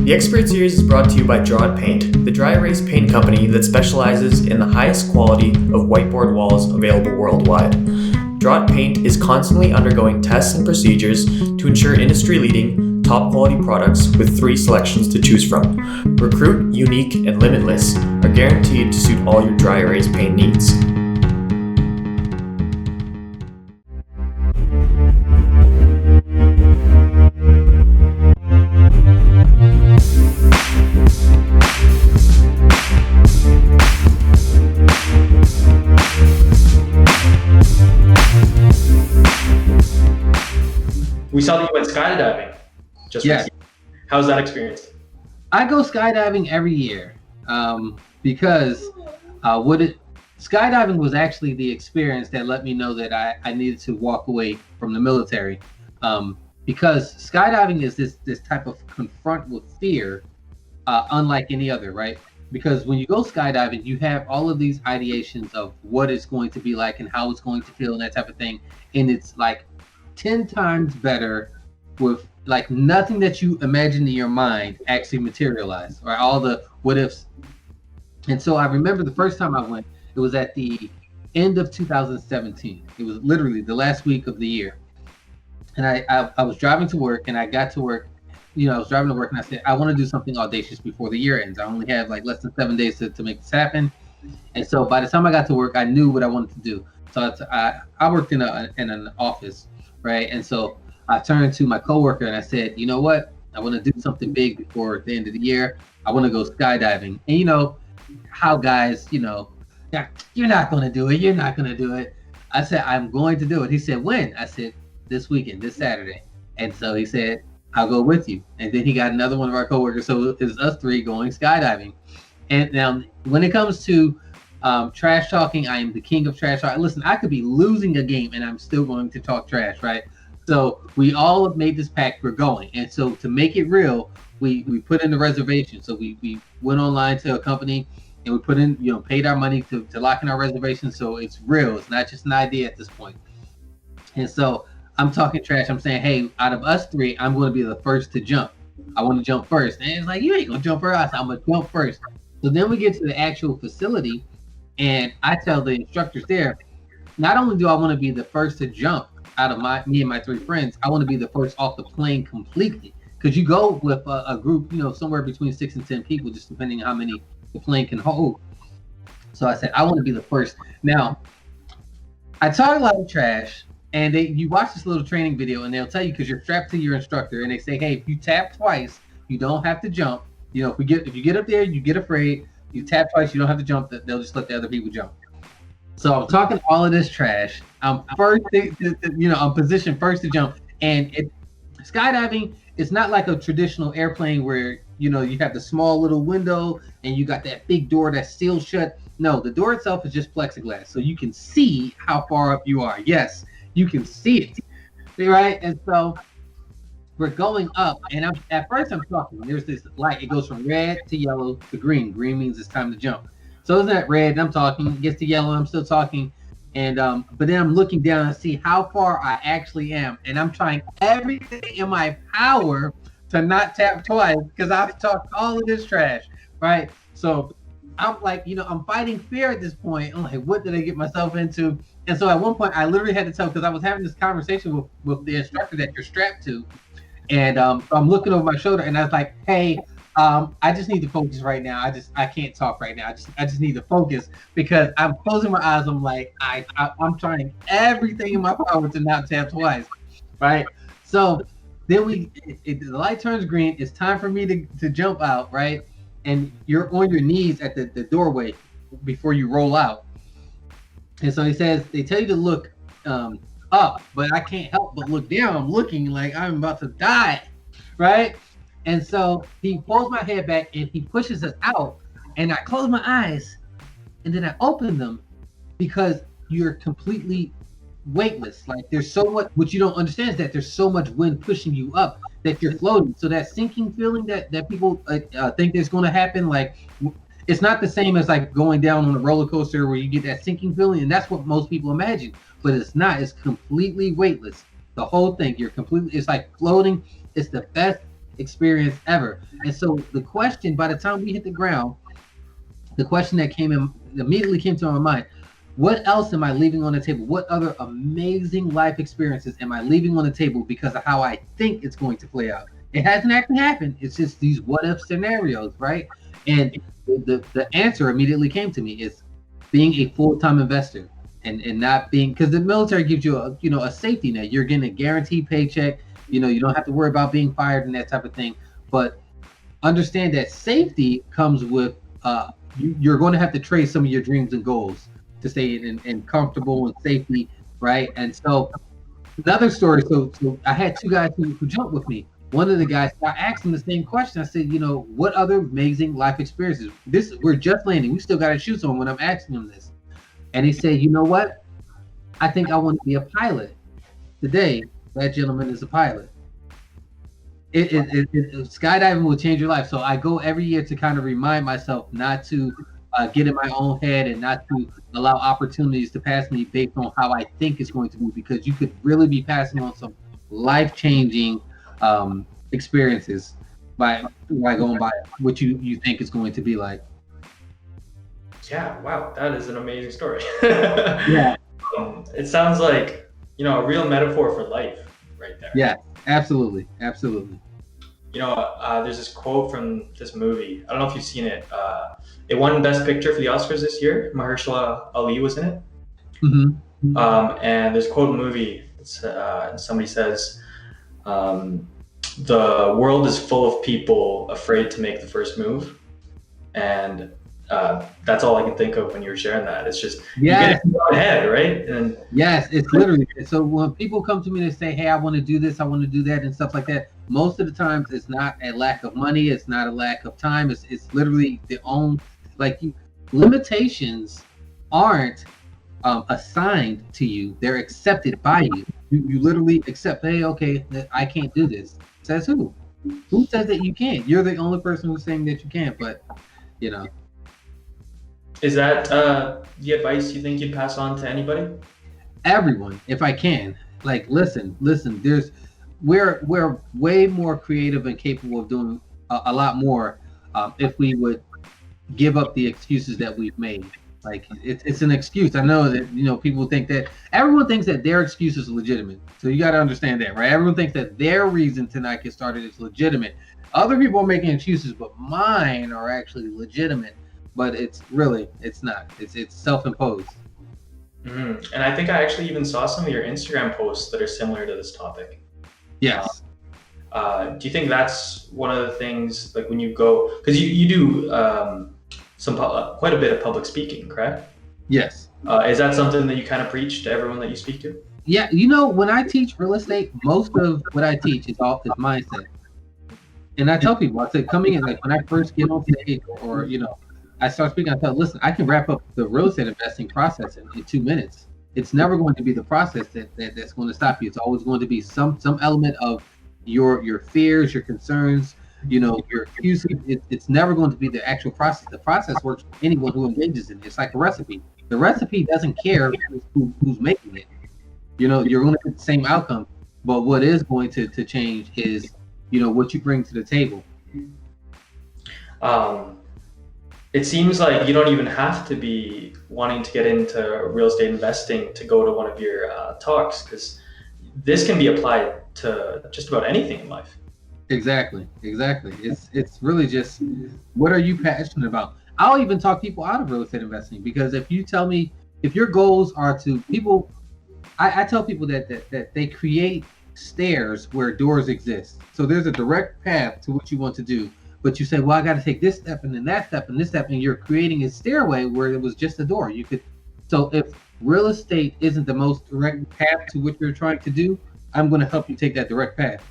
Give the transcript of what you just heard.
The Expert Series is brought to you by Draw It Paint, the dry erase paint company that specializes in the highest quality of whiteboard walls available worldwide. Draw It Paint is constantly undergoing tests and procedures to ensure industry-leading, top-quality products with 3 selections to choose from. Recruit, Unique, and Limitless are guaranteed to suit all your dry erase paint needs. We saw that you went skydiving. Recently. How's that experience? I go skydiving every year because skydiving was actually the experience that let me know that I needed to walk away from the military, because skydiving is this type of confront with fear, unlike any other, right? Because when you go skydiving, you have all of these ideations of what it's going to be like and how it's going to feel and that type of thing, and it's like 10 times better with like nothing that you imagined in your mind actually materialized, or all the what ifs. And so I remember the first time I went, it was at the end of 2017. It was literally the last week of the year. And I was driving to work, and I got to work, I was driving to work, and I said, I want to do something audacious before the year ends. I only have like less than 7 days to make this happen. And so by the time I got to work, I knew what I wanted to do. So I worked in an office, right? And so I turned to my coworker and I said, you know what? I want to do something big before the end of the year. I want to go skydiving. And you know how guys, you're not going to do it. You're not going to do it. I said, I'm going to do it. He said, when? I said, this weekend, this Saturday. And so he said, I'll go with you. And then he got another one of our coworkers. So it's us 3 going skydiving. And now when it comes to trash talking, I am the king of trash talk. Listen, I could be losing a game and I'm still going to talk trash, right? So we all have made this pact, we're going. And so to make it real, we put in the reservation. So we went online to a company and we put in, paid our money to lock in our reservation. So it's real. It's not just an idea at this point. And so I'm talking trash. I'm saying, hey, out of us 3, I'm going to be the first to jump. I want to jump first. And it's like, you ain't going to jump first. I said, I'm going to jump first. So then we get to the actual facility. And I tell the instructors there, not only do I want to be the first to jump out of me and my 3 friends, I want to be the first off the plane completely. Because you go with a group, somewhere between 6 and 10 people, just depending on how many the plane can hold. So I said, I want to be the first. Now, I talk a lot of trash, and you watch this little training video, and they'll tell you, because you're strapped to your instructor, and they say, hey, if you tap twice, you don't have to jump. If you get up there, you get afraid. You tap twice, you don't have to jump. They'll just let the other people jump. So I'm talking all of this trash. I'm first, I'm positioned first to jump. And skydiving is not like a traditional airplane where, you have the small little window and you got that big door that's sealed shut. No, the door itself is just plexiglass. So you can see how far up you are. Yes, you can see it, right? And so we're going up, and at first I'm talking. There's this light. It goes from red to yellow to green. Green means it's time to jump. So it's not red, and I'm talking. It gets to yellow, I'm still talking. And but then I'm looking down and see how far I actually am, and I'm trying everything in my power to not tap twice because I've talked all of this trash, right? So I'm like, I'm fighting fear at this point. I'm like, what did I get myself into? And so at one point, I literally had to tell, because I was having this conversation with the instructor that you're strapped to. And I'm looking over my shoulder, and I was like, "Hey, I just need to focus right now. I can't talk right now. I just need to focus because I'm closing my eyes. I'm like, I'm trying everything in my power to not tap twice, right? So then the light turns green. It's time for me to jump out, right? And you're on your knees at the doorway before you roll out. And so he says they tell you to look up, but I can't help but look down. I'm looking like I'm about to die, right? And so he pulls my head back and he pushes us out, and I close my eyes and then I open them because you're completely weightless. Like there's so much, what you don't understand is that there's so much wind pushing you up that you're floating. So that sinking feeling that people think is going to happen, like it's not the same as like going down on a roller coaster where you get that sinking feeling, and that's what most people imagine. But it's not. It's completely weightless. The whole thing, it's like floating. It's the best experience ever. And so the question, by the time we hit the ground, the question that immediately came to my mind, what else am I leaving on the table? What other amazing life experiences am I leaving on the table because of how I think it's going to play out? It hasn't actually happened. It's just these what if scenarios, right? And the answer immediately came to me is being a full-time investor and not being, because the military gives you a safety net. You're getting a guaranteed paycheck. You don't have to worry about being fired and that type of thing. But understand that safety comes with you're going to have to trade some of your dreams and goals to stay in comfortable and safety, right? And so another story. So I had two guys who jumped with me. One of the guys, I asked him the same question. I said, what other amazing life experiences? We're just landing. We still got to shoot someone when I'm asking him this. And he said, you know what? I think I want to be a pilot. Today, that gentleman is a pilot. Skydiving will change your life. So I go every year to kind of remind myself not to get in my own head and not to allow opportunities to pass me based on how I think it's going to be, because you could really be passing on some life-changing experiences by going by what you think it's going to be like. Yeah, wow, that is an amazing story. Yeah. It sounds like, a real metaphor for life right there. Yeah, absolutely. There's this quote from this movie. I don't know if you've seen it. It won Best Picture for the Oscars this year. Mahershala Ali was in it. Mm-hmm. And there's a quote in the movie. Somebody says, the world is full of people afraid to make the first move. And that's all I can think of when you were sharing that. It's just, you get it in your head, right? And yes, it's literally. So when people come to me and say, hey, I want to do this, I want to do that and stuff like that, most of the times it's not a lack of money, it's not a lack of time, it's literally their own, limitations aren't assigned to you, they're accepted by you. You literally accept, hey, okay, I can't do this. Says who? Who says that you can't? You're the only person who's saying that you can't, but Is that the advice you think you'd pass on to anybody? Everyone, if I can. Listen, we're way more creative and capable of doing a lot more if we would give up the excuses that we've made. It's an excuse. I know that people think that everyone thinks that their excuse is legitimate. So you got to understand that, right? Everyone thinks that their reason to not get started is legitimate. Other people are making excuses, but mine are actually legitimate. But it's not. It's self-imposed. Mm-hmm. And I think I actually even saw some of your Instagram posts that are similar to this topic. Yes. Do you think that's one of the things, when you go, because you do quite a bit of public speaking, correct? Yes. Is that something that you kind of preach to everyone that you speak to? Yeah, when I teach real estate, most of what I teach is mindset. And I tell people, I said, coming in, when I first get on stage or, I start speaking, I tell, listen, I can wrap up the real estate investing process in 2 minutes. It's never going to be the process that's going to stop you. It's always going to be some element of your fears, your concerns, your excuses. It's never going to be the actual process. The process works for anyone who engages in it. It's like a recipe. The recipe doesn't care who's making it. You're going to get the same outcome, but what is going to change is, what you bring to the table. It seems like you don't even have to be wanting to get into real estate investing to go to one of your talks, because this can be applied to just about anything in life. Exactly. It's really just, what are you passionate about? I'll even talk people out of real estate investing, because if you tell me, if your goals are to people, I tell people that they create stairs where doors exist. So there's a direct path to what you want to do. But you say, well, I got to take this step and then that step and this step, and you're creating a stairway where it was just a door. So if real estate isn't the most direct path to what you're trying to do, I'm going to help you take that direct path.